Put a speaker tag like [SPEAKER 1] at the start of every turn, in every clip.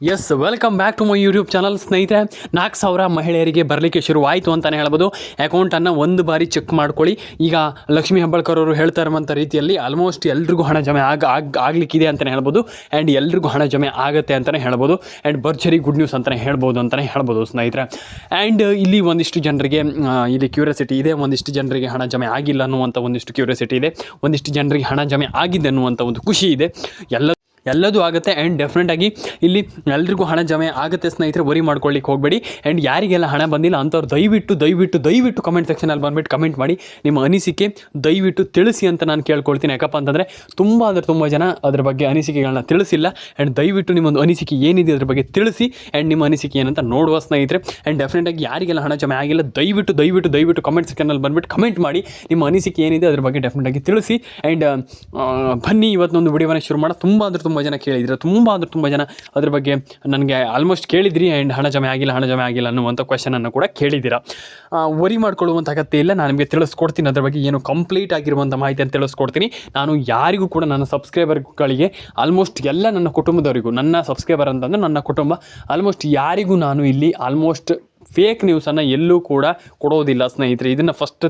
[SPEAKER 1] S welcome back to my YouTube channel. ಸ್ನೇಹಿತರೆ, 4,000 ಮಹಿಳೆಯರಿಗೆ ಬರಲಿಕ್ಕೆ ಶುರುವಾಯಿತು ಅಂತಲೇ ಹೇಳ್ಬೋದು. ಅಕೌಂಟನ್ನು ಒಂದು ಬಾರಿ ಚೆಕ್ ಮಾಡ್ಕೊಳ್ಳಿ. ಈಗ ಲಕ್ಷ್ಮೀ ಹೆಬ್ಬಾಳ್ಕರ್ ಅವರು ಹೇಳ್ತಾ ಇರುವಂಥ ರೀತಿಯಲ್ಲಿ ಆಲ್ಮೋಸ್ಟ್ ಎಲ್ರಿಗೂ ಹಣ ಜಮೆ ಆಗಲಿಕ್ಕಿದೆ ಅಂತಲೇ ಹೇಳ್ಬೋದು. ಆ್ಯಂಡ್ ಎಲ್ರಿಗೂ ಹಣ ಜಮೆ ಆಗುತ್ತೆ ಅಂತಲೇ ಹೇಳ್ಬೋದು. ಆ್ಯಂಡ್ ಭರ್ಜರಿ ಗುಡ್ ನ್ಯೂಸ್ ಅಂತಲೇ ಹೇಳ್ಬೋದು ಸ್ನೇಹಿತರೆ. ಆ್ಯಂಡ್ ಇಲ್ಲಿ ಒಂದಿಷ್ಟು ಜನರಿಗೆ ಇಲ್ಲಿ ಕ್ಯೂರಿಯಾಸಿಟಿ ಇದೆ, ಒಂದಿಷ್ಟು ಜನರಿಗೆ ಹಣ ಜಮೆ ಆಗಿಲ್ಲ ಅನ್ನುವಂಥ ಒಂದಿಷ್ಟು ಕ್ಯೂರಿಯಾಸಿಟಿ ಇದೆ, ಒಂದಿಷ್ಟು ಜನರಿಗೆ ಹಣ ಜಮೆ ಆಗಿದೆ ಅನ್ನುವಂಥ ಒಂದು ಖುಷಿ ಇದೆ. ಎಲ್ಲದೂ ಆಗುತ್ತೆ. ಆ್ಯಂಡ್ ಡೆಫಿನೆಟಾಗಿ ಇಲ್ಲಿ ಎಲ್ರಿಗೂ ಹಣ ಜಮೆ ಆಗುತ್ತೆ ಸ್ನೇಹಿತರೆ, ವರಿ ಮಾಡ್ಕೊಳ್ಳಿಕ್ಕೆ ಹೋಗಬೇಡಿ. ಆ್ಯಂಡ್ ಯಾರಿಗೆಲ್ಲ ಹಣ ಬಂದಿಲ್ಲ ಅಂಥವ್ರು ದಯವಿಟ್ಟು ಕಮೆಂಟ್ ಸೆಕ್ಷನಲ್ಲಿ ಬಂದುಬಿಟ್ಟು ಕಮೆಂಟ್ ಮಾಡಿ ನಿಮ್ಮ ಅನಿಸಿಕೆ ದಯವಿಟ್ಟು ತಿಳಿಸಿ ಅಂತ ನಾನು ಕೇಳ್ಕೊಳ್ತೀನಿ. ಯಾಕಪ್ಪ ಅಂತಂದರೆ ತುಂಬ ಜನ ಅದ್ರ ಬಗ್ಗೆ ಅನಿಸಿಕೆಗಳನ್ನ ತಿಳಿಸಿಲ್ಲ. ಆ್ಯಂಡ್ ದಯವಿಟ್ಟು ನಿಮ್ಮೊಂದು ಅನಿಸಿಕೆ ಏನಿದೆ ಅದ್ರ ಬಗ್ಗೆ ತಿಳಿಸಿ. ಆ್ಯಂಡ್ ನಿಮ್ಮ ಅನಿಸಿಕೆ ಏನಂತ ನೋಡುವ ಸ್ನೇಹಿತರೆ. ಆ್ಯಂಡ್ ಡೆಫಿನೆಟಾಗಿ ಯಾರಿಗೆಲ್ಲ ಹಣ ಜಮೆ ಆಗಿಲ್ಲ ದಯವಿಟ್ಟು ಕಮೆಂಟ್ ಸೆಕ್ಷನಲ್ಲಿ ಬಂದುಬಿಟ್ಟು ಕಮೆಂಟ್ ಮಾಡಿ ನಿಮ್ಮ ಅನಿಸಿಕೆ ಏನಿದೆ ಅದ್ರ ಬಗ್ಗೆ ಡೆಫಿನೆಟಾಗಿ ತಿಳಿಸಿ. ಆ್ಯಂಡ್ ಬನ್ನಿ ಇವತ್ತೊಂದು ವಿಡಿಯೋವನ್ನು ಶುರು ಮಾಡೋಣ. ತುಂಬ ಜನ ಕೇಳಿದ್ರೆ ತುಂಬ ಜನ ಅದ್ರ ಬಗ್ಗೆ ನನಗೆ ಆಲ್ಮೋಸ್ಟ್ ಕೇಳಿದ್ರಿ. ಆ್ಯಂಡ್ ಹಣ ಜಮೆ ಆಗಿಲ್ಲ ಅನ್ನುವಂಥ ಕ್ವೆಶನನ್ನು ಕೂಡ ಕೇಳಿದ್ದೀರಾ. ವರಿ ಮಾಡ್ಕೊಳ್ಳುವಂಥ ಅಗತ್ಯ ಇಲ್ಲ, ನಾನು ನಿಮಗೆ ತಿಳಿಸ್ಕೊಡ್ತೀನಿ. ಅದ್ರ ಬಗ್ಗೆ ಏನು ಕಂಪ್ಲೀಟ್ ಆಗಿರುವಂಥ ಮಾಹಿತಿಯನ್ನು ತಿಳಿಸ್ಕೊಡ್ತೀನಿ. ನಾನು ಯಾರಿಗೂ ಕೂಡ ನನ್ನ ಸಬ್ಸ್ಕ್ರೈಬರ್ಗಳಿಗೆ ಆಲ್ಮೋಸ್ಟ್ ಎಲ್ಲ ನನ್ನ ಕುಟುಂಬದವರಿಗೂ, ನನ್ನ ಸಬ್ಸ್ಕ್ರೈಬರ್ ಅಂತಂದರೆ ನನ್ನ ಕುಟುಂಬ, ಆಲ್ಮೋಸ್ಟ್ ಯಾರಿಗೂ ನಾನು ಇಲ್ಲಿ ಆಲ್ಮೋಸ್ಟ್ ಫೇಕ್ ನ್ಯೂಸನ್ನು ಎಲ್ಲೂ ಕೂಡ ಕೊಡೋದಿಲ್ಲ ಸ್ನೇಹಿತರೆ. ಇದನ್ನು ಫಸ್ಟ್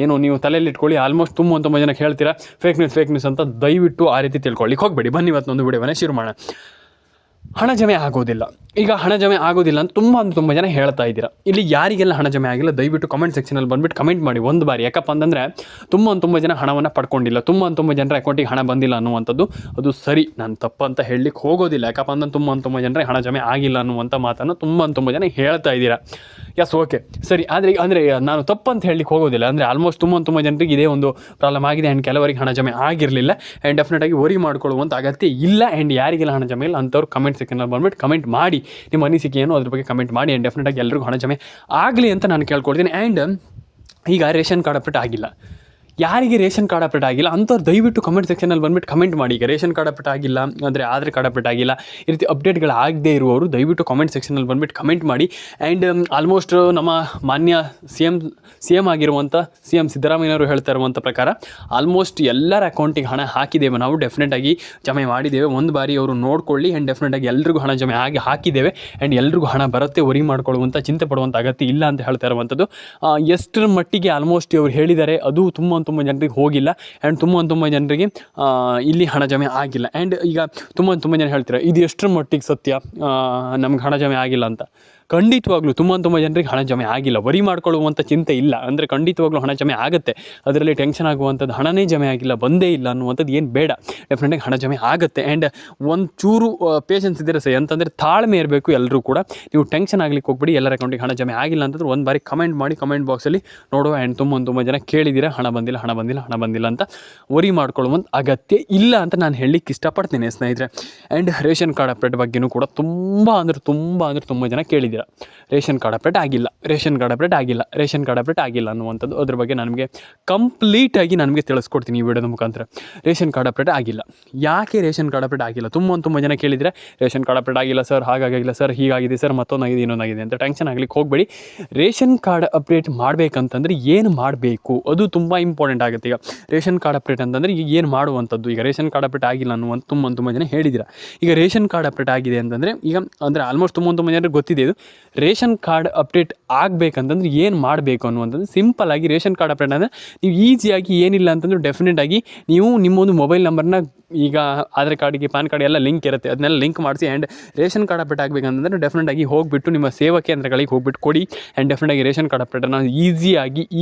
[SPEAKER 1] ಏನು ನೀವು ತಲೆಯಲ್ಲಿ ಇಟ್ಕೊಳ್ಳಿ. ಆಲ್ಮೋಸ್ಟ್ ತುಂಬ ಜನ ಹೇಳ್ತೀರಾ ಫೇಕ್ ನ್ಯೂಸ್ ಅಂತ. ದಯವಿಟ್ಟು ಆ ರೀತಿ ತಿಳ್ಕೊಳ್ಳಿಕ್ಕೆ ಹೋಗಬೇಡಿ. ಬನ್ನಿ ಇವತ್ತೊಂದು ವಿಡಿಯೋವನ್ನು ಶುರು ಮಾಡೋಣ. ಹಣ ಜಮೆ ಆಗೋದಿಲ್ಲ, ಈಗ ಹಣ ಜಮೆ ಆಗೋದಿಲ್ಲ ಅಂತ ತುಂಬ ಜನ ಹೇಳ್ತಾ ಇದ್ದೀರಾ. ಇಲ್ಲಿ ಯಾರಿಗೆಲ್ಲ ಹಣ ಜಮೆ ಆಗಿಲ್ಲ ದಯವಿಟ್ಟು ಕಮೆಂಟ್ ಸೆಕ್ಷನಲ್ಲಿ ಬಂದುಬಿಟ್ಟು ಕಮೆಂಟ್ ಮಾಡಿ ಒಂದು ಬಾರಿ. ಯಾಕಪ್ಪ ಅಂತಂದರೆ ತುಂಬ ಜನ ಹಣವನ್ನು ಪಡ್ಕೊಂಡಿಲ್ಲ, ತುಂಬ ಜನರ ಅಕೌಂಟಿಗೆ ಹಣ ಬಂದಿಲ್ಲ ಅನ್ನುವಂಥದ್ದು ಅದು ಸರಿ, ನಾನು ತಪ್ಪು ಅಂತ ಹೇಳಲಿಕ್ಕೆ ಹೋಗೋದಿಲ್ಲ. ಯಾಕಪ್ಪ ಅಂದರೆ ತುಂಬ ಜನರಿಗೆ ಹಣ ಜಮೆ ಆಗಿಲ್ಲ ಅನ್ನುವಂಥ ಮಾತನ್ನು ತುಂಬ ಜನ ಹೇಳ್ತಾ ಇದ್ದೀರಾ. ಎಸ್, ಓಕೆ, ಸರಿ. ಅಂದರೆ ನಾನು ತಪ್ಪು ಅಂತ ಹೇಳಲಿಕ್ಕೆ ಹೋಗೋದಿಲ್ಲ. ಅಂದರೆ ಆಲ್ಮೋಸ್ಟ್ ತುಂಬ ಜನರಿಗೆ ಇದೇ ಒಂದು ಪ್ರಾಬ್ಲಮ್ ಆಗಿದೆ. ಆ್ಯಂಡ್ ಕೆಲವರಿಗೆ ಹಣ ಜಮೆ ಆಗಿರಲಿಲ್ಲ. ಆ್ಯಂಡ್ ಡೆಫಿನೆಟಾಗಿ ವರಿ ಮಾಡ್ಕೊಳ್ಳುವಂಥ ಅಗತ್ಯ ಇಲ್ಲ. ಆ್ಯಂಡ್ ಯಾರಿಗೆಲ್ಲ ಹಣ ಜಮೆ ಇಲ್ಲ ಅಂಥವ್ರು ಕಮೆಂಟ್ ಸೆಕ್ಷನಲ್ಲಿ ಬಂದುಬಿಟ್ಟು ಕಮೆಂಟ್ ಮಾಡಿ ನಿಮ್ಮ ಅನಿಸಿಕೆ ಏನು ಅದ್ರ ಬಗ್ಗೆ ಕಮೆಂಟ್ ಮಾಡಿ. ಆ್ಯಂಡ್ ಡೆಫಿನೆಟಾಗಿ ಎಲ್ಲರಿಗೂ ಹಣ ಜಮೆ ಆಗಲಿ ಅಂತ ನಾನು ಕೇಳ್ಕೊಳ್ತೀನಿ. ಆ್ಯಂಡ್ ಈಗ ರೇಷನ್ ಕಾರ್ಡ್ ಅಪ್ಡೇಟ್ ಆಗಿಲ್ಲ, ಯಾರಿಗೆ ರೇಷನ್ ಕಾರ್ಡ್ ಅಪ್ಡೇಟ್ ಆಗಿಲ್ಲ ಅಂಥವ್ರು ದಯವಿಟ್ಟು ಕಮೆಂಟ್ ಸೆಕ್ಷನಲ್ಲಿ ಬಂದುಬಿಟ್ಟು ಕಮೆಂಟ್ ಮಾಡಿ. ಈಗ ರೇಷನ್ ಕಾರ್ಡ್ ಅಪ್ಡೇಟ್ ಆಗಿಲ್ಲ ಅಂದರೆ ಆಧಾರ್ ಕಾರ್ಡ್ ಅಪ್ಡೇಟ್ ಆಗಿಲ್ಲ, ಈ ರೀತಿ ಅಪ್ಡೇಟ್ಗಳು ಆಗದೇ ಇರುವವರು ದಯವಿಟ್ಟು ಕಮೆಂಟ್ ಸೆಕ್ಷನಲ್ಲಿ ಬಂದುಬಿಟ್ಟು ಕಮೆಂಟ್ ಮಾಡಿ. ಆ್ಯಂಡ್ ಆಲ್ಮೋಸ್ಟ್ ನಮ್ಮ ಮಾನ್ಯ ಸಿ ಎಮ್ ಆಗಿರುವಂಥ CM ಸಿದ್ದರಾಮಯ್ಯನವರು ಹೇಳ್ತಾ ಇರುವಂಥ ಪ್ರಕಾರ ಆಲ್ಮೋಸ್ಟ್ ಎಲ್ಲರ ಅಕೌಂಟಿಗೆ ಹಣ ಹಾಕಿದ್ದೇವೆ, ನಾವು ಡೆಫಿನೆಟಾಗಿ ಜಮೆ ಮಾಡಿದ್ದೇವೆ. ಒಂದು ಬಾರಿ ಅವರು ನೋಡ್ಕೊಳ್ಳಿ. ಆ್ಯಂಡ್ ಡೆಫಿನೆಟಾಗಿ ಎಲ್ರಿಗೂ ಹಣ ಜಮೆ ಹಾಕಿದ್ದೇವೆ. ಆ್ಯಂಡ್ ಎಲ್ರಿಗೂ ಹಣ ಬರುತ್ತೆ, ವರಿ ಮಾಡ್ಕೊಳ್ಳುವಂಥ ಚಿಂತೆ ಪಡುವಂಥ ಅಗತ್ಯ ಇಲ್ಲ ಅಂತ ಹೇಳ್ತಾ ಇರುವಂಥದ್ದು. ಎಷ್ಟರ ಮಟ್ಟಿಗೆ ಆಲ್ಮೋಸ್ಟ್ ಅವ್ರು ಹೇಳಿದ್ದಾರೆ ಅದು ತುಂಬ ಜನರಿಗೆ ಹೋಗಿಲ್ಲ. ಆ್ಯಂಡ್ ತುಂಬ ಜನರಿಗೆ ಇಲ್ಲಿ ಹಣ ಜಮೆ ಆಗಿಲ್ಲ. ಆ್ಯಂಡ್ ಈಗ ತುಂಬ ಜನ ಹೇಳ್ತಾರೆ ಇದು ಎಷ್ಟರ ಮಟ್ಟಿಗೆ ಸತ್ಯ, ನಮ್ಗೆ ಹಣ ಜಮೆ ಆಗಿಲ್ಲ ಅಂತ. ಖಂಡಿತವಾಗ್ಲೂ ತುಂಬ ಜನರಿಗೆ ಹಣ ಜಮೆ ಆಗಿಲ್ಲ, ವರಿ ಮಾಡ್ಕೊಳ್ಳುವಂಥ ಚಿಂತೆ ಇಲ್ಲ. ಅಂದರೆ ಖಂಡಿತವಾಗ್ಲೂ ಹಣ ಜಮೆ ಆಗುತ್ತೆ, ಅದರಲ್ಲಿ ಟೆನ್ಷನ್ ಆಗುವಂಥದ್ದು ಹಣನೇ ಜಮೆ ಆಗಿಲ್ಲ, ಬಂದೇ ಇಲ್ಲ ಅನ್ನುವಂಥದ್ದು ಏನು ಬೇಡ. ಡೆಫಿನೆಟಾಗಿ ಹಣ ಜಮೆ ಆಗುತ್ತೆ. ಆ್ಯಂಡ್ ಒಂಚೂರು ಪೇಷನ್ಸ್ ಇದ್ದರೆ ಸರಿ, ಅಂತಂದರೆ ತಾಳ್ಮೆ ಇರಬೇಕು ಎಲ್ಲರೂ ಕೂಡ. ನೀವು ಟೆನ್ಷನ್ ಆಗ್ಲಿಕ್ಕೆ ಹೋಗ್ಬಿಡಿ. ಎಲ್ಲರ ಅಕೌಂಟಿಗೆ ಹಣ ಜಮೆ ಆಗಿಲ್ಲ ಅಂತಂದ್ರೆ ಒಂದು ಬಾರಿ ಕಮೆಂಟ್ ಮಾಡಿ, ಕಮೆಂಟ್ ಬಾಕ್ಸಲ್ಲಿ ನೋಡುವ. ಆ್ಯಂಡ್ ತುಂಬ ಜನ ಕೇಳಿದ್ದೀರಾ ಹಣ ಬಂದಿಲ್ಲ ಅಂತ. ವರಿ ಮಾಡ್ಕೊಳ್ಳುವಂಥ ಅಗತ್ಯ ಇಲ್ಲ ಅಂತ ನಾನು ಹೇಳಲಿಕ್ಕೆ ಇಷ್ಟಪಡ್ತೀನಿ ಸ್ನೇಹಿತರೆ. ಆ್ಯಂಡ್ ರೇಷನ್ ಕಾರ್ಡ್ ಅಪ್ಡೇಟ್ ಬಗ್ಗೆಯೂ ಕೂಡ ತುಂಬ ಜನ ಕೇಳಿದ್ದೀರಾ. ರೇಷನ್ ಕಾರ್ಡ್ ಅಪ್ಡೇಟ್ ಆಗಿಲ್ಲ ಅನ್ನುವಂಥದ್ದು. ಅದ್ರ ಬಗ್ಗೆ ನನಗೆ ಕಂಪ್ಲೀಟಾಗಿ ನನಗೆ ತಿಳಿಸ್ಕೊಡ್ತೀನಿ ಈ ವಿಡಿಯೋದ ಮುಖಾಂತರ. ರೇಷನ್ ಕಾರ್ಡ್ ಅಪ್ಡೇಟ್ ಆಗಿಲ್ಲ, ಯಾಕೆ ರೇಷನ್ ಕಾರ್ಡ್ ಅಪ್ಡೇಟ್ ಆಗಿಲ್ಲ? ತುಂಬ ಜನ ಕೇಳಿದರೆ ರೇಷನ್ ಕಾರ್ಡ್ ಅಪ್ಡೇಟ್ ಆಗಿಲ್ಲ ಸರ್, ಹಾಗಾಗಿಲ್ಲ ಸರ್, ಹೀಗಾಗಿದೆ ಸರ್, ಮತ್ತೊಂದಾಗಿದೆ ಇನ್ನೊಂದಾಗಿದೆ ಅಂತ ಟೆನ್ಷನ್ ಆಗಲಿಕ್ಕೆ ಹೋಗಬೇಡಿ. ರೇಷನ್ ಕಾರ್ಡ್ ಅಪ್ಡೇಟ್ ಮಾಡಬೇಕಂತಂದರೆ ಏನು ಮಾಡಬೇಕು ಅದು ತುಂಬ ಇಂಪಾರ್ಟೆಂಟ್ ಆಗುತ್ತೆ. ಈಗ ರೇಷನ್ ಕಾರ್ಡ್ ಅಪ್ಡೇಟ್ ಅಂತಂದರೆ ಈಗ ಏನು ಮಾಡುವಂಥದ್ದು? ಈಗ ರೇಷನ್ ಕಾರ್ಡ್ ಅಪ್ಡೇಟ್ ಆಗಿಲ್ಲ ಅನ್ನುವಂಥ ತುಂಬ ಜನ ಹೇಳಿದ್ದೀರಾ. ಈಗ ರೇಷನ್ ಕಾರ್ಡ್ ಅಪ್ಡೇಟ್ ಆಗಿದೆ ಅಂತಂದರೆ ಈಗ ಅಂದರೆ ಆಲ್ಮೋಸ್ಟ್ ತುಂಬ ಜನರಿಗೆ ಗೊತ್ತಿದೆ ಇದು. ರೇಷನ್ ಕಾರ್ಡ್ ಅಪ್ಡೇಟ್ ಆಗಬೇಕಂತಂದ್ರೆ ಏನು ಮಾಡಬೇಕು ಅನ್ನುವಂಥದ್ದು ಸಿಂಪಲ್ ಆಗಿ. ರೇಷನ್ ಕಾರ್ಡ್ ಅಪ್ಡೇಟ್ ಅಂದರೆ ನೀವು ಈಸಿಯಾಗಿ ಏನಿಲ್ಲ ಅಂತಂದ್ರೆ ಡೆಫಿನೆಟಾಗಿ ನೀವು ನಿಮ್ಮೊಂದು ಮೊಬೈಲ್ ನಂಬರ್ನ, ಈಗ ಆಧಾರ್ ಕಾರ್ಡಿಗೆ ಪಾನ್ ಕಾರ್ಡ್ ಎಲ್ಲ ಲಿಂಕ್ ಇರುತ್ತೆ, ಅದನ್ನೆಲ್ಲ ಲಿಂಕ್ ಮಾಡಿಸಿ. ಆ್ಯಂಡ್ ರೇಷನ್ ಕಾರ್ಡ್ ಅಪ್ಡೇಟ್ ಆಗಬೇಕಂತಂದರೆ ಡೆಫಿನೆಟಾಗಿ ಹೋಗಿಬಿಟ್ಟು ನಿಮ್ಮ ಸೇವಾ ಕೇಂದ್ರಗಳಿಗೆ ಹೋಗ್ಬಿಟ್ಟು ಕೊಡಿ. ಆ್ಯಂಡ್ ಡೆಫಿನೆಟಾಗಿ ರೇಷನ್ ಕಾರ್ಡ್ ಅಪ್ಡೇಟನ್ನು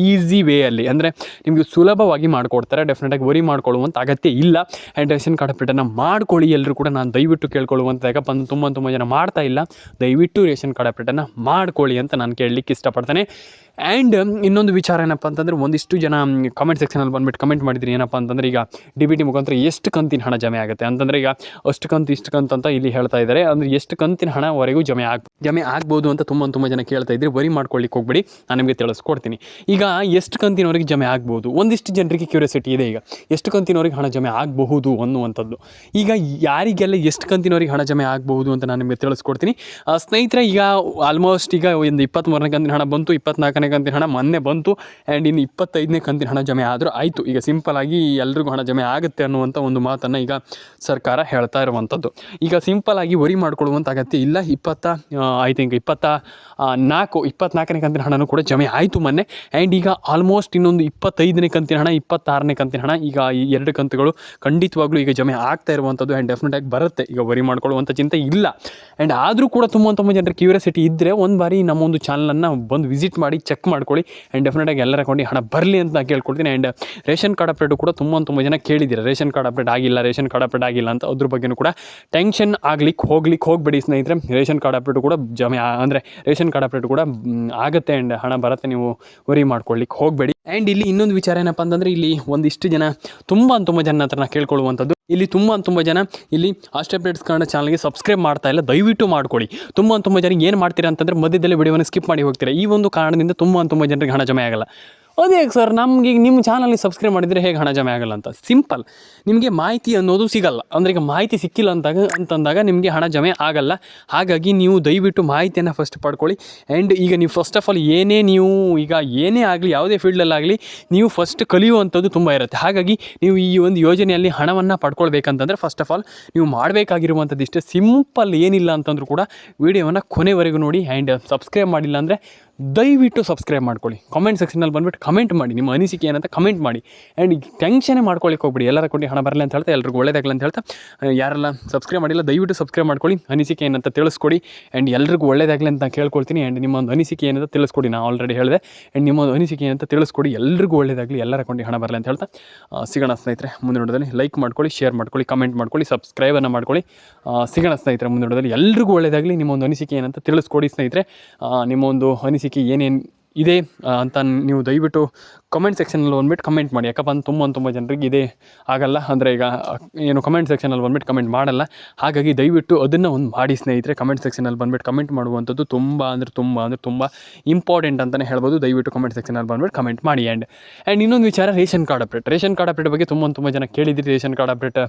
[SPEAKER 1] ಈಸಿ ವೇಯಲ್ಲಿ ಅಂದರೆ ನಿಮಗೆ ಸುಲಭವಾಗಿ ಮಾಡಿಕೊಡ್ತಾರೆ. ಡೆಫಿನೆಟಾಗಿ ವರಿ ಮಾಡ್ಕೊಳ್ಳುವಂಥ ಅಗತ್ಯ ಇಲ್ಲ. ಆ್ಯಂಡ್ ರೇಷನ್ ಕಾರ್ಡ್ ಅಪ್ಡೇಟನ್ನು ಮಾಡ್ಕೊಳ್ಳಿ ಎಲ್ಲರೂ ಕೂಡ, ನಾನು ದಯವಿಟ್ಟು ಕೇಳ್ಕೊಳ್ಳುವಂಥ. ಯಾಕಪ್ಪ ಅಂದ್ರೆ ತುಂಬ ಜನ ಮಾಡ್ತಾ ಇಲ್ಲ. ದಯವಿಟ್ಟು ರೇಷನ್ ಕಾರ್ಡ್ ಅಪ್ಡೇಟನ್ನು ಮಾಡ್ಕೊಳ್ಳಿ ಅಂತ ನಾನು ಕೇಳಲಿಕ್ಕೆ ಇಷ್ಟಪಡ್ತೇನೆ. ಆ್ಯಂಡ್ ಇನ್ನೊಂದು ವಿಚಾರ ಏನಪ್ಪ ಅಂತಂದರೆ ಒಂದಿಷ್ಟು ಜನ ಕಮೆಂಟ್ ಸೆಕ್ಷನಲ್ಲಿ ಬಂದುಬಿಟ್ಟು ಕಮೆಂಟ್ ಮಾಡಿದ್ರಿ. ಏನಪ್ಪ ಅಂತಂದರೆ ಈಗ DBT ಮುಖಾಂತರ ಎಷ್ಟು ಕಂತಿನ ಹಣ ಜಮೆ ಆಗುತ್ತೆ ಅಂತಂದರೆ ಈಗ ಅಷ್ಟು ಕಂತು ಇಷ್ಟು ಕಂತು ಅಂತ ಇಲ್ಲಿ ಹೇಳ್ತಾ ಇದ್ದಾರೆ. ಅಂದರೆ ಎಷ್ಟು ಕಂತಿನ ಹಣವರೆಗೂ ಜಮೆ ಆಗ್ಬೋದು ಅಂತ ತುಂಬ ಜನ ಕೇಳ್ತಾ ಇದ್ರಿ. ವರಿ ಮಾಡ್ಕೊಳ್ಳಿಕ್ಕೆ ಹೋಗ್ಬಿಡಿ, ನಾನು ನಿಮಗೆ ತಿಳಿಸ್ಕೊಡ್ತೀನಿ. ಈಗ ಎಷ್ಟು ಕಂತಿನವರೆಗೆ ಜಮೆ ಆಗ್ಬೋದು, ಒಂದಿಷ್ಟು ಜನರಿಗೆ ಕ್ಯೂರಿಯಾಸಿಟಿ ಇದೆ. ಈಗ ಎಷ್ಟು ಕಂತಿನವರೆಗೆ ಹಣ ಜಮೆ ಆಗಬಹುದು ಅನ್ನುವಂಥದ್ದು. ಈಗ ಯಾರಿಗೆಲ್ಲ ಎಷ್ಟು ಕಂತಿನವರೆಗೆ ಹಣ ಜಮೆ ಆಗಬಹುದು ಅಂತ ನಾನು ನಿಮಗೆ ತಿಳಿಸ್ಕೊಡ್ತೀನಿ ಸ್ನೇಹಿತರೆ. ಈಗ ಆಲ್ಮೋಸ್ಟ್ ಈಗ ಒಂದು 23ನೇ ಕಂತಿನ ಹಣ ಬಂತು, 24ನೇ ಕಂತಿನ ಹಣ ಮೊನ್ನೆ ಬಂತು ಆ್ಯಂಡ್ ಇನ್ನು 25ನೇ ಕಂತಿನ ಹಣ ಜಮೆ ಆದರೂ ಆಯಿತು. ಈಗ ಸಿಂಪಲಾಗಿ ಎಲ್ರಿಗೂ ಹಣ ಜಮೆ ಆಗುತ್ತೆ ಅನ್ನುವಂಥ ಒಂದು ಮಾತನ್ನು ಈಗ ಸರ್ಕಾರ ಹೇಳ್ತಾ ಇರುವಂಥದ್ದು. ಈಗ ಸಿಂಪಲಾಗಿ ವರಿ ಮಾಡ್ಕೊಳ್ಳುವಂಥ ಅಗತ್ಯ ಇಲ್ಲ. 24ನೇ ಕಂತಿನ ಹಣನೂ ಕೂಡ ಜಮೆ ಆಯಿತು ಮೊನ್ನೆ. ಆ್ಯಂಡ್ ಈಗ ಆಲ್ಮೋಸ್ಟ್ ಇನ್ನೊಂದು 25ನೇ ಕಂತಿನ ಹಣ, 26ನೇ ಕಂತಿನ ಹಣ, ಈಗ ಈ 2 ಕಂತುಗಳು ಖಂಡಿತವಾಗ್ಲೂ ಈಗ ಜಮೆ ಆಗ್ತಾ ಇರುವಂಥದ್ದು. ಆ್ಯಂಡ್ ಡೆಫಿನೆಟಾಗಿ ಬರುತ್ತೆ, ಈಗ ವರಿ ಮಾಡ್ಕೊಳ್ಳುವಂಥ ಚಿಂತೆ ಇಲ್ಲ. ಆ್ಯಂಡ್ ಆದರೂ ಕೂಡ ತುಂಬ ಜನರ ಕ್ಯೂರಿಯಾಸಿಟಿ ಇದ್ದರೆ ಒಂದು ಬಾರಿ ನಮ್ಮ ಒಂದು ಚಾನಲನ್ನು ಬಂದು ವಿಸಿಟ್ ಮಾಡಿ ಚೆಕ್ ಮಾಡ್ಕೊಳ್ಳಿ. ಆ್ಯಂಡ್ ಡೆಫಿನೆಟಾಗಿ ಎಲ್ಲರ ಅಕೌಂಟಿಗೆ ಹಣ ಬರಲಿ ಅಂತ ನಾನು ಕೇಳ್ಕೊಳ್ತೀನಿ. ಆ್ಯಂಡ್ ರೇಷನ್ ಕಾರ್ಡ್ ಅಪ್ಡೇಟು ಕೂಡ ತುಂಬ ಜನ ಕೇಳಿದ್ದೀರ, ರೇಷನ್ ಕಾರ್ಡ್ ಅಪ್ಡೇಟ್ ಆಗಿಲ್ಲ ಅಂತ. ಅದ್ರ ಬಗ್ಗೆಯೂ ಕೂಡ ಟೆನ್ಷನ್ ಹೋಗಬೇಡಿ ಸ್ನೇಹಿತರೆ. ರೇಷನ್ ಕಾರ್ಡ್ ಅಪ್ಡೇಟು ಕೂಡ ರೇಷನ್ ಕಾರ್ಡ್ ಅಪ್ಡೇಟು ಕೂಡ ಆಗುತ್ತೆ ಆ್ಯಂಡ್ ಹಣ ಬರುತ್ತೆ, ನೀವು ವರಿ ಮಾಡ್ಕೊಳ್ಳಿಕ್ಕೆ ಹೋಗಬೇಡಿ. ಆ್ಯಂಡ್ ಇಲ್ಲಿ ಇನ್ನೊಂದು ವಿಚಾರ ಏನಪ್ಪ ಅಂತಂದರೆ, ಇಲ್ಲಿ ಒಂದಿಷ್ಟು ಜನ ತುಂಬ ಜನ ಹತ್ರ ನಾನು ಕೇಳ್ಕೊಳ್ಳುವಂಥದ್ದು, ಇಲ್ಲಿ ತುಂಬ ಜನ ಇಲ್ಲಿ ಅಷ್ಟೇ ಅಪ್ಡೇಟ್ಸ್ ಕನ್ನಡ ಚಾನಲ್ಗೆ ಸಬ್ಸ್ಕ್ರೈಬ್ ಮಾಡ್ತಾ ಇಲ್ಲ. ದಯವಿಟ್ಟು ಮಾಡ್ಕೊಳ್ಳಿ. ತುಂಬ ಜನ ಏನು ಮಾಡ್ತೀರಾ ಅಂತಂದರೆ ಮಧ್ಯದಲ್ಲಿ ವಿಡಿಯೋವನ್ನು ಸ್ಕಿಪ್ ಮಾಡಿ ಹೋಗ್ತೀರಾ. ಈ ಒಂದು ಕಾರಣದಿಂದ ತುಂಬ ಜನರಿಗೆ ಹಣ ಜಮೆ ಆಗಲ್ಲ. ಅದೇ ಸರ್, ನಮಗೆ ನಿಮ್ಮ ಚಾನಲ್ಗೆ ಸಬ್ಸ್ಕ್ರೈಬ್ ಮಾಡಿದರೆ ಹೇಗೆ ಹಣ ಜಮೆ ಆಗಲ್ಲ ಅಂತ. ಸಿಂಪಲ್, ನಿಮಗೆ ಮಾಹಿತಿ ಅನ್ನೋದು ಸಿಗಲ್ಲ. ಅಂದರೆ ಈಗ ಮಾಹಿತಿ ಸಿಕ್ಕಿಲ್ಲ ಅಂತಂದಾಗ ನಿಮಗೆ ಹಣ ಜಮೆ ಆಗಲ್ಲ. ಹಾಗಾಗಿ ನೀವು ದಯವಿಟ್ಟು ಮಾಹಿತಿಯನ್ನು ಫಸ್ಟ್ ಪಡ್ಕೊಳ್ಳಿ. ಆ್ಯಂಡ್ ಈಗ ನೀವು ಫಸ್ಟ್ ಆಫ್ ಆಲ್ ಏನೇ ಆಗಲಿ, ಯಾವುದೇ ಫೀಲ್ಡಲ್ಲಾಗಲಿ ನೀವು ಫಸ್ಟ್ ಕಲಿಯುವಂಥದ್ದು ತುಂಬ ಇರುತ್ತೆ. ಹಾಗಾಗಿ ನೀವು ಈ ಒಂದು ಯೋಜನೆಯಲ್ಲಿ ಹಣವನ್ನು ಪಡ್ಕೊಳ್ಬೇಕಂತಂದರೆ ಫಸ್ಟ್ ಆಫ್ ಆಲ್ ನೀವು ಮಾಡಬೇಕಾಗಿರುವಂಥದ್ದು ಇಷ್ಟೇ ಸಿಂಪಲ್. ಏನಿಲ್ಲ ಅಂತಂದ್ರೂ ಕೂಡ ವಿಡಿಯೋವನ್ನು ಕೊನೆವರೆಗೂ ನೋಡಿ. ಆ್ಯಂಡ್ ಸಬ್ಸ್ಕ್ರೈಬ್ ಮಾಡಿಲ್ಲ ಅಂದರೆ ದಯವಿಟ್ಟು ಸಬ್ಸ್ಕ್ರೈಬ್ ಮಾಡ್ಕೊಳ್ಳಿ. ಕಾಮೆಂಟ್ ಸೆಕ್ಷನಲ್ಲಿ ಬಂದುಬಿಟ್ಟು ಕಮೆಂಟ್ ಮಾಡಿ, ನಿಮ್ಮ ಅನಿಸಿಕೆ ಏನಂತ ಕಮೆಂಟ್ ಮಾಡಿ. ಆ್ಯಂಡ್ ಈಗ ಟೆನ್ಷನೇ ಮಾಡ್ಕೊಳ್ಳಿಕ್ಕೆ ಹೋಗ್ಬಿಡಿ. ಎಲ್ಲರ ಕೊಟ್ಟು ಹಣ ಬರಲಿ ಅಂತ ಹೇಳ್ತಾ, ಎಲ್ರಿಗೂ ಒಳ್ಳೇದಾಗಲಿ ಅಂತ ಹೇಳ್ತಾ, ಯಾರೆಲ್ಲ ಸಬ್ಸ್ಕ್ರೈಬ್ ಮಾಡಿಲ್ಲ ದಯವಿಟ್ಟು ಸಬ್ಸ್ಕ್ರೈಬ್ ಮಾಡ್ಕೊಳ್ಳಿ. ಅನಿಸಿಕೆ ಏನಂತ ತಿಳಿಸ್ಕೊಡಿ. ಆ್ಯಂಡ್ ಎಲ್ರಿಗೂ ಒಳ್ಳೇದಾಗಲಿ ಅಂತ ಕೇಳ್ಕೊಳ್ತೀನಿ. ಆ್ಯಂಡ್ ನಿಮ್ಮೊಂದು ಅನಿಸಿಕೆ ಏನಂತ ತಿಳಿಸ್ಕೊಡಿ. ನಾನು ಆಲ್ರೆಡಿ ಹೇಳಿದೆ. ಆ್ಯಂಡ್ ನಿಮ್ಮೊಂದು ಅನಿಸಿಕೆ ಏನಂತ ತಿಳಿಸ್ಕೊಡಿ. ಎಲ್ರಿಗೂ ಒಳ್ಳೇದಾಗಲಿ, ಎಲ್ಲರ ಕೊಂಡು ಹಣ ಬರಲಿ ಅಂತ ಹೇಳ್ತಾ ಸಿಗೋಣ ಸ್ನೇಹಿತರೆ ಮುಂದಿನ ವಿಡಿಯೋದಲ್ಲಿ. ಲೈಕ್ ಮಾಡ್ಕೊಳ್ಳಿ, ಶೇರ್ ಮಾಡ್ಕೊಳ್ಳಿ, ಕಮೆಂಟ್ ಮಾಡ್ಕೊಳ್ಳಿ, ಸಬ್ಸ್ಕ್ರೈಬನ್ನು ಮಾಡ್ಕೊಳ್ಳಿ. ಸಿಗೋಣ ಸ್ನೇಹಿತರೆ ಮುಂದಿನ ವಿಡಿಯೋದಲ್ಲಿ. ಎಲ್ರಿಗೂ ಒಳ್ಳೇದಾಗಲಿ. ನಿಮ್ಮೊಂದು ಅನಿಸಿಕೆ ಏನಂತ ತಿಳಿಸ್ಕೊಡಿ ಸ್ನೇಹಿತರೆ. ನಿಮ್ಮೊಂದು ಅನಿಸಿಕೆ ಏನೇನು ಇದೆ ಅಂತ ನೀವು ದಯವಿಟ್ಟು ಕಮೆಂಟ್ ಸೆಕ್ಷನಲ್ಲಿ ಬಂದುಬಿಟ್ಟು ಕಮೆಂಟ್ ಮಾಡಿ. ಯಾಕಪ್ಪ ಅಂತ ತುಂಬ ಜನರಿಗೆ ಇದೇ ಆಗಲ್ಲ, ಅಂದರೆ ಈಗ ಏನು ಕಮೆಂಟ್ ಸೆಕ್ಷನಲ್ಲಿ ಬಂದುಬಿಟ್ಟು ಕಮೆಂಟ್ ಮಾಡಲ್ಲ. ಹಾಗಾಗಿ ದಯವಿಟ್ಟು ಅದನ್ನು ಒಂದು ಮಾಡಿ ಸ್ನೇಹಿತರೆ. ಕಮೆಂಟ್ ಸೆಕ್ಷನಲ್ಲಿ ಬಂದುಬಿಟ್ಟು ಕಮೆಂಟ್ ಮಾಡುವಂಥದ್ದು ತುಂಬ ಇಂಪಾರ್ಟೆಂಟ್ ಅಂತಲೇ ಹೇಳ್ಬೋದು. ದಯವಿಟ್ಟು ಕಮೆಂಟ್ ಸೆಕ್ಷನಲ್ಲಿ ಬಂದುಬಿಟ್ಟು ಕಮೆಂಟ್ ಮಾಡಿ. ಆ್ಯಂಡ್ ಇನ್ನೊಂದು ವಿಚಾರ, ರೇಷನ್ ಕಾರ್ಡ್ ಅಪ್ಡೇಟ್ ಬಗ್ಗೆ ತುಂಬ ಜನ ಕೇಳಿದಿರಿ. ರೇಷನ್ ಕಾರ್ಡ್ ಅಪ್ಡೇಟ್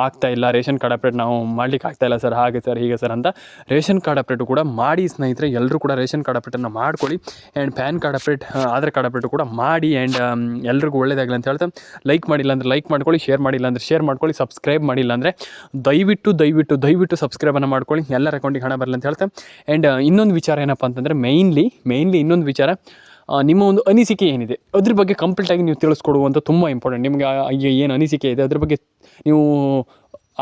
[SPEAKER 1] ಆಗ್ತಾಯಿಲ್ಲ, ರೇಷನ್ ಕಾರ್ಡ್ ಅಪ್ಡೇಟ್ ನಾವು ಮಾಡಲಿಕ್ಕೆ ಆಗ್ತಾಯಿಲ್ಲ ಸರ್, ಹಾಗೆ ಸರ್ ಹೀಗೆ ಸರ್ ಅಂತ. ರೇಷನ್ ಕಾರ್ಡ್ ಅಪ್ಡೇಟು ಕೂಡ ಮಾಡಿ ಸ್ನೇಹಿತರೆ. ಎಲ್ಲರೂ ಕೂಡ ರೇಷನ್ ಕಾರ್ಡ್ ಅಪ್ಡೇಟನ್ನು ಮಾಡ್ಕೊಳ್ಳಿ. And PAN card update, Aadhaar card update ಕೂಡ ಮಾಡಿ. ಆ್ಯಂಡ್ ಎಲ್ರಿಗೂ ಒಳ್ಳೇದಾಗಲಿ ಅಂತ ಹೇಳ್ತಾ, ಲೈಕ್ ಮಾಡಿಲ್ಲ ಅಂದರೆ ಲೈಕ್ ಮಾಡ್ಕೊಳ್ಳಿ, ಶೇರ್ ಮಾಡಿಲ್ಲ ಅಂದರೆ ಶೇರ್ ಮಾಡ್ಕೊಳ್ಳಿ, ಸಬ್ಸ್ಕ್ರೈಬ್ ಮಾಡಿಲ್ಲ ಅಂದರೆ ದಯವಿಟ್ಟು ಸಬ್ಸ್ಕ್ರೈಬನ್ನು ಮಾಡ್ಕೊಳ್ಳಿ. ಎಲ್ಲರ ಅಕೌಂಟಿಗೆ ಹಣ ಬರಲಿ ಅಂತ ಹೇಳ್ತಾ. ಆ್ಯಂಡ್ ಇನ್ನೊಂದು ವಿಚಾರ ಏನಪ್ಪ ಅಂತಂದರೆ, ಮೇಯ್ನ್ಲಿ ಇನ್ನೊಂದು ವಿಚಾರ, ನಿಮ್ಮ ಒಂದು ಅನಿಸಿಕೆ ಏನಿದೆ ಅದ್ರ ಬಗ್ಗೆ ಕಂಪ್ಲೀಟಾಗಿ ನೀವು ತಿಳಿಸ್ಕೊಡುವಂಥ ತುಂಬ ಇಂಪಾರ್ಟೆಂಟ್. ನಿಮಗೆ ಏನು ಅನಿಸಿಕೆ ಇದೆ ಅದ್ರ ಬಗ್ಗೆ ನೀವು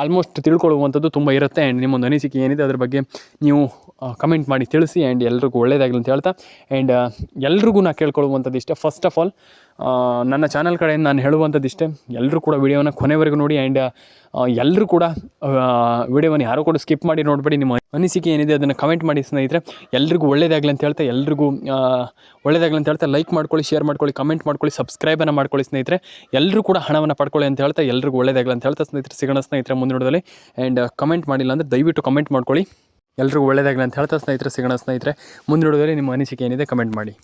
[SPEAKER 1] ಆಲ್ಮೋಸ್ಟ್ ತಿಳ್ಕೊಳ್ಳುವಂಥದ್ದು ತುಂಬ ಇರುತ್ತೆ. ಆ್ಯಂಡ್ ನಿಮ್ಮೊಂದು ಅನಿಸಿಕೆ ಏನಿದೆ ಅದ್ರ ಬಗ್ಗೆ ನೀವು ಕಮೆಂಟ್ ಮಾಡಿ ತಿಳಿಸಿ. ಆ್ಯಂಡ್ ಎಲ್ರಿಗೂ ಒಳ್ಳೇದಾಗಲಿ ಅಂತ ಹೇಳ್ತಾ, ಆ್ಯಂಡ್ ಎಲ್ರಿಗೂ ನಾನು ಕೇಳ್ಕೊಳ್ಳುವಂಥದ್ದು ಇಷ್ಟೇ. ಫಸ್ಟ್ ಆಫ್ ಆಲ್ ನನ್ನ ಚಾನಲ್ ಕಡೆಯಿಂದ ನಾನು ಹೇಳುವಂಥದ್ದು ಇಷ್ಟೇ, ಎಲ್ಲರೂ ಕೂಡ ವಿಡಿಯೋನ ಕೊನೆವರೆಗೂ ನೋಡಿ. ಆ್ಯಂಡ್ ಎಲ್ಲರೂ ಕೂಡ ವಿಡಿಯೋವನ್ನು ಯಾರೂ ಕೂಡ ಸ್ಕಿಪ್ ಮಾಡಿ ನೋಡಬೇಡಿ. ನಿಮ್ಮ ಅನಿಸಿಕೆ ಏನಿದೆ ಅದನ್ನು ಕಮೆಂಟ್ ಮಾಡಿ ಸ್ನೇಹಿತರೆ. ಎಲ್ರಿಗೂ ಒಳ್ಳೇದಾಗಲಿ ಅಂತ ಹೇಳ್ತಾ, ಲೈಕ್ ಮಾಡ್ಕೊಳ್ಳಿ, ಶೇರ್ ಮಾಡ್ಕೊಳ್ಳಿ, ಕಮೆಂಟ್ ಮಾಡ್ಕೊಳ್ಳಿ, ಸಬ್ಸ್ಕ್ರೈಬನ್ನು ಮಾಡ್ಕೊಳ್ಳಿ ಸ್ನೇಹಿತರೆ. ಎಲ್ಲರೂ ಕೂಡ ಹಣವನ್ನು ಪಡ್ಕೊಳ್ಳಿ ಅಂತ ಹೇಳ್ತಾ, ಎಲ್ರಿಗೂ ಒಳ್ಳೇದಾಗಲಿ ಅಂತ ಹೇಳ್ತಾ ಸ್ನೇಹಿತರೆ. ಸಿಗೋಣ ಸ್ನೇಹಿತರೆ ಮುಂದಿನ ವಿಡಿಯೋದಲ್ಲಿ. ಆ್ಯಂಡ್ ಕಮೆಂಟ್ ಮಾಡಿಲ್ಲ ಅಂದರೆ ದಯವಿಟ್ಟು ಕಮೆಂಟ್ ಮಾಡ್ಕೊಳ್ಳಿ. ಎಲ್ರಿಗೂ ಒಳ್ಳೇದಾಗಲಿ ಅಂತ ಹೇಳ್ತಾ ಸ್ನೇಹಿತರೆ. ಸಿಗೋಣ ಸ್ನೇಹಿತರೆ ಮುಂದಿನ ವಿಡಿಯೋದಲ್ಲಿ. ನಿಮ್ಮ ಅನಿಸಿಕೆ ಏನಿದೆ ಕಮೆಂಟ್ ಮಾಡಿ.